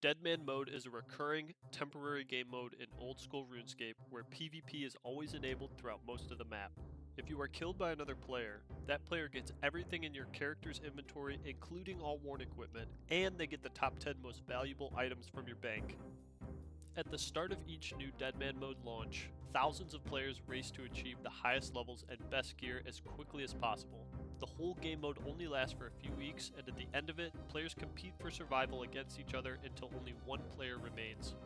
Deadman mode is a recurring, temporary game mode in old school RuneScape where PvP is always enabled throughout most of the map. If you are killed by another player, that player gets everything in your character's inventory including all worn equipment, and they get the top 10 most valuable items from your bank. At the start of each new Deadman mode launch, thousands of players race to achieve the highest levels and best gear as quickly as possible. The whole game mode only lasts for a few weeks, and at the end of it, players compete for survival against each other until only one player remains.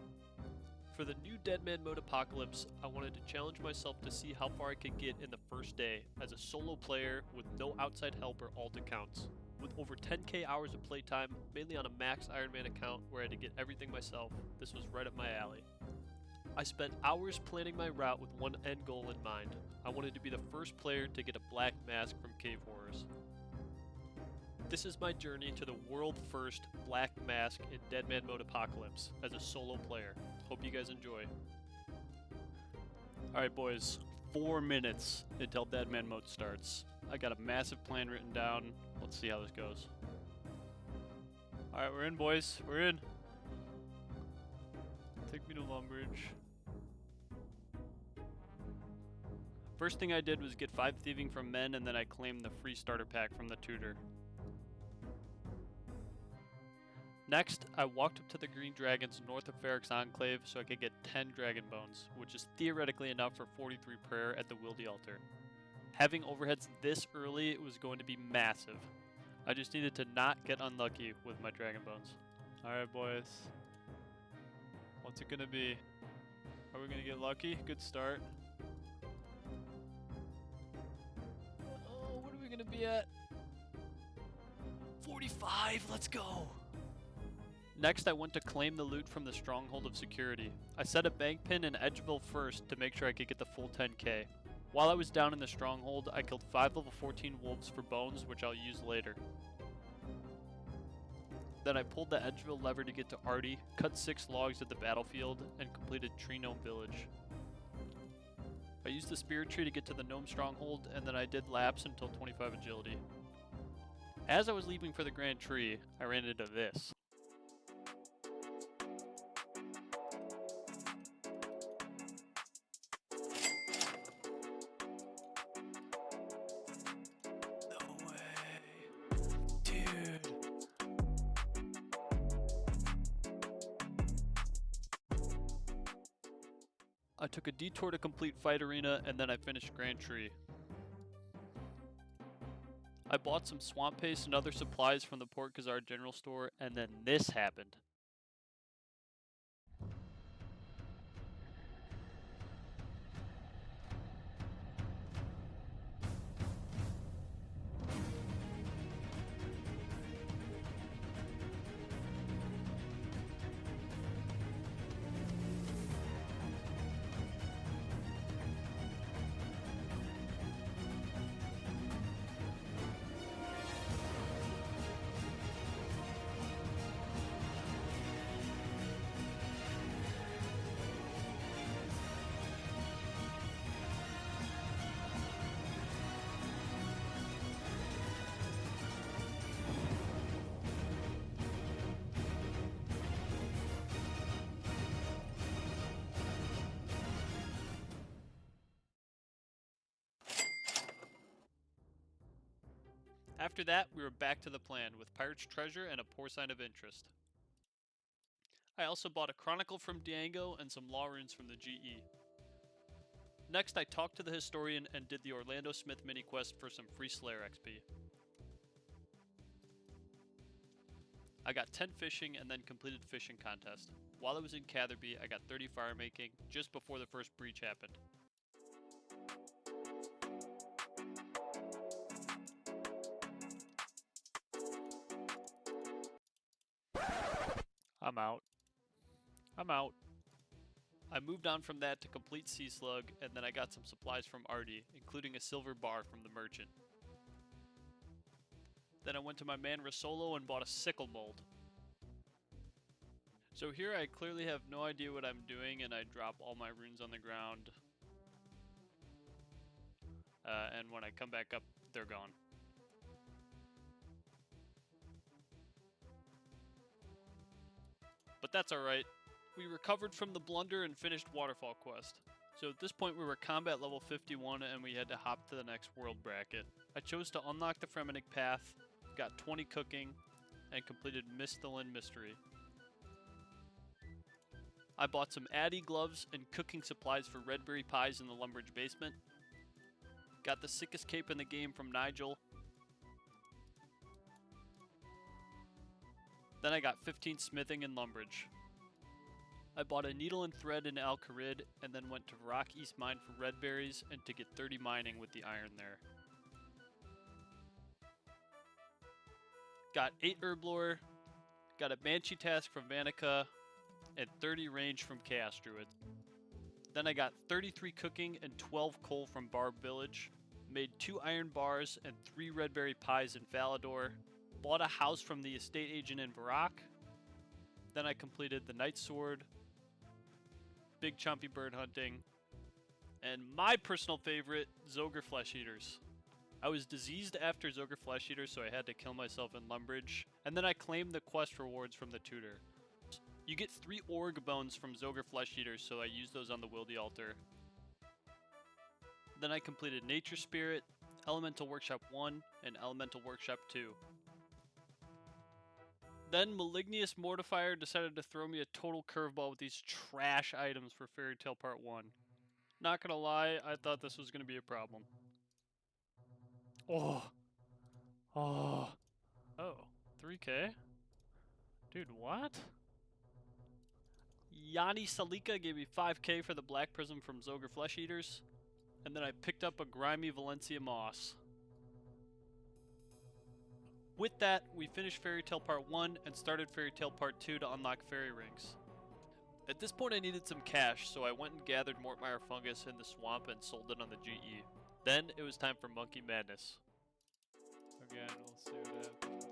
For the new Deadman mode Apocalypse, I wanted to challenge myself to see how far I could get in the first day as a solo player with no outside help or alt accounts. With over 10k hours of playtime, mainly on a max Iron Man account where I had to get everything myself, this was right up my alley. I spent hours planning my route with one end goal in mind. I wanted to be the first player to get a black mask from Cave Horrors. This is my journey to the world first black mask in Deadman mode Apocalypse as a solo player. Hope you guys enjoy. Alright boys, 4 minutes until Deadman mode starts. I got a massive plan written down. Let's see how this goes. Alright, we're in boys, we're in. Take me to Lumbridge. First thing I did was get 5 thieving from men, and then I claimed the free starter pack from the tutor. Next, I walked up to the Green Dragons north of Feryx Enclave so I could get 10 Dragon Bones, which is theoretically enough for 43 prayer at the Wildy Altar. Having overheads this early was going to be massive. I just needed to not get unlucky with my Dragon Bones. Alright boys. What's it gonna be? Are we gonna get lucky? Good start. Oh, what are we gonna be at? 45, let's go! Next, I went to claim the loot from the Stronghold of Security. I set a bank pin in Edgeville first to make sure I could get the full 10k. While I was down in the Stronghold, I killed 5 level 14 wolves for bones, which I'll use later. Then I pulled the Edgeville lever to get to Artie, cut 6 logs at the battlefield, and completed Tree Gnome Village. I used the Spirit Tree to get to the Gnome Stronghold, and then I did laps until 25 agility. As I was leaving for the Grand Tree, I ran into this. I took a detour to complete Fight Arena, and then I finished Grand Tree. I bought some swamp paste and other supplies from the Port Khazar general store, and then this happened. After that, we were back to the plan, with Pirate's Treasure and a Porcine of Interest. I also bought a Chronicle from Diango and some Law Runes from the GE. Next, I talked to the Historian and did the Orlando Smith mini quest for some free Slayer XP. I got 10 fishing and then completed fishing contest. While I was in Catherby, I got 30 fire making just before the first breach happened. I'm out. I moved on from that to complete Sea Slug, and then I got some supplies from Artie, including a silver bar from the merchant. Then I went to my man Rasolo and bought a sickle mold. So here I clearly have no idea what I'm doing, and I drop all my runes on the ground. And when I come back up, they're gone. but that's alright. We recovered from the blunder and finished Waterfall Quest. So at this point we were combat level 51 and we had to hop to the next world bracket. I chose to unlock the Fremennik path, got 20 cooking, and completed Mistalin Mystery. I bought some Addy gloves and cooking supplies for Redberry pies in the Lumbridge basement. Got the sickest cape in the game from Nigel. Then I got 15 smithing in Lumbridge. I bought a needle and thread in Al Kharid and then went to Rock East Mine for red berries and to get 30 mining with the iron there. Got 8 herblore, got a Banshee task from Vanica, and 30 range from Chaos Druid. Then I got 33 cooking and 12 coal from Barb Village, made 2 iron bars and 3 redberry pies in Falador, bought a house from the estate agent in Varrock. Then I completed the Night Sword, Big Chompy Bird Hunting, and my personal favorite, Zogre Flesh Eaters. I was diseased after Zogre Flesh Eaters, so I had to kill myself in Lumbridge, and then I claimed the quest rewards from the tutor. You get 3 Org Bones from Zogre Flesh Eaters, so I used those on the Wildy Altar. Then I completed Nature Spirit, Elemental Workshop 1, and Elemental Workshop 2. Then Malignius Mortifier decided to throw me a total curveball with these trash items for Fairy Tale Part 1. Not gonna lie, I thought this was gonna be a problem. Oh, 3K? Dude, what? Yanni Salika gave me 5K for the Black Prism from Zogre Flesh Eaters, and then I picked up a grimy Valencia Moss. With that, we finished Fairy Tale Part 1 and started Fairy Tale Part 2 to unlock Fairy Rings. At this point I needed some cash, so I went and gathered Mortmire Fungus in the swamp and sold it on the GE. Then it was time for Monkey Madness. Again, we'll see what happens.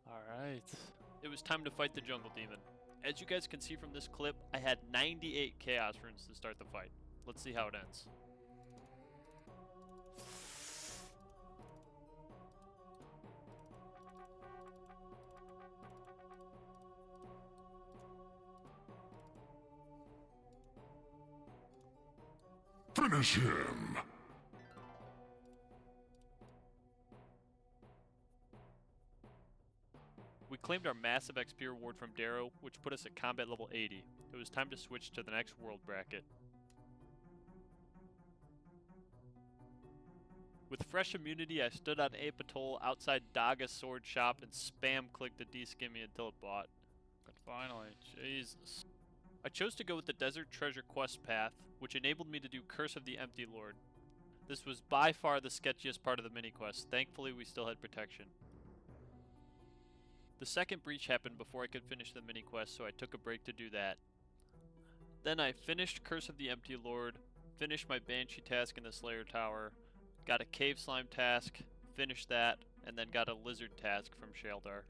Alright. It was time to fight the Jungle Demon. As you guys can see from this clip, I had 98 Chaos Runes to start the fight. Let's see how it ends. Finish him! We claimed our massive XP reward from Darrow, which put us at combat level 80. It was time to switch to the next world bracket. With fresh immunity, I stood on Apatol outside Daga's sword shop and spam clicked the D-skim me until it bought. But finally, Jesus. I chose to go with the Desert Treasure quest path, which enabled me to do Curse of the Empty Lord. This was by far the sketchiest part of the mini-quest. Thankfully, we still had protection. The second breach happened before I could finish the mini-quest, so I took a break to do that. Then I finished Curse of the Empty Lord, finished my Banshee task in the Slayer Tower, got a Cave Slime task, finished that, and then got a Lizard task from Sheldar.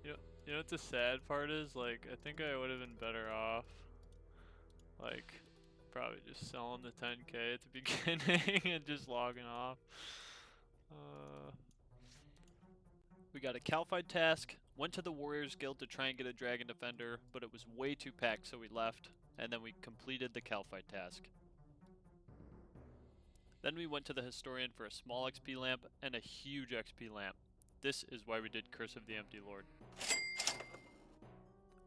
You know what the sad part is? Like, I think I would have been better off, like, probably just selling the 10K at the beginning and just logging off. We got a Calfight task, went to the Warriors Guild to try and get a Dragon Defender, but it was way too packed, so we left, and then we completed the Calfight task. Then we went to the Historian for a small XP lamp and a huge XP lamp. This is why we did Curse of the Empty Lord.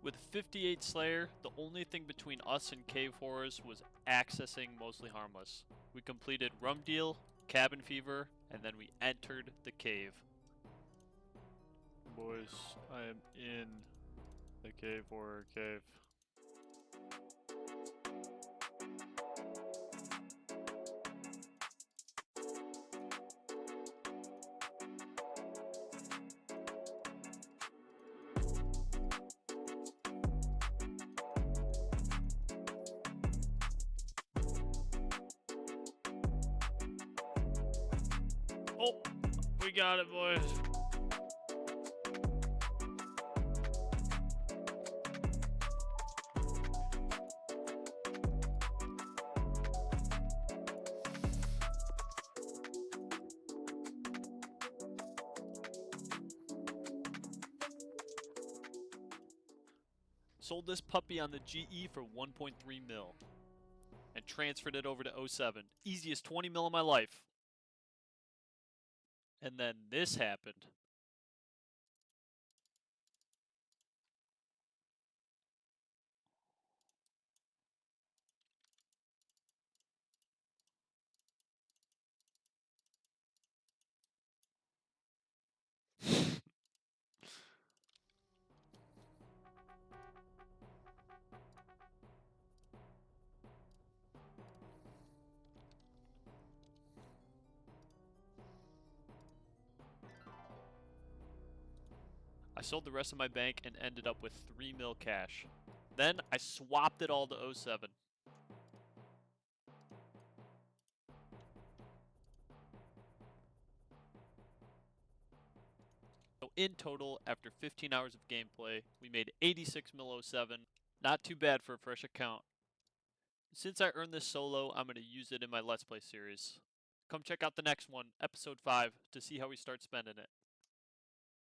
With 58 Slayer, the only thing between us and Cave Horrors was accessing Mostly Harmless. We completed Rum Deal, Cabin Fever, and then we entered the cave. Boys, I am in the Cave Horror Cave. Oh, we got it, boys. Sold this puppy on the GE for 1.3 mil. And transferred it over to 07. Easiest 20 mil of my life. And then this happened. I sold the rest of my bank and ended up with 3 mil cash. Then I swapped it all to 07. So in total, after 15 hours of gameplay, we made 86 mil 07. Not too bad for a fresh account. Since I earned this solo, I'm going to use it in my Let's Play series. Come check out the next one, episode 5, to see how we start spending it.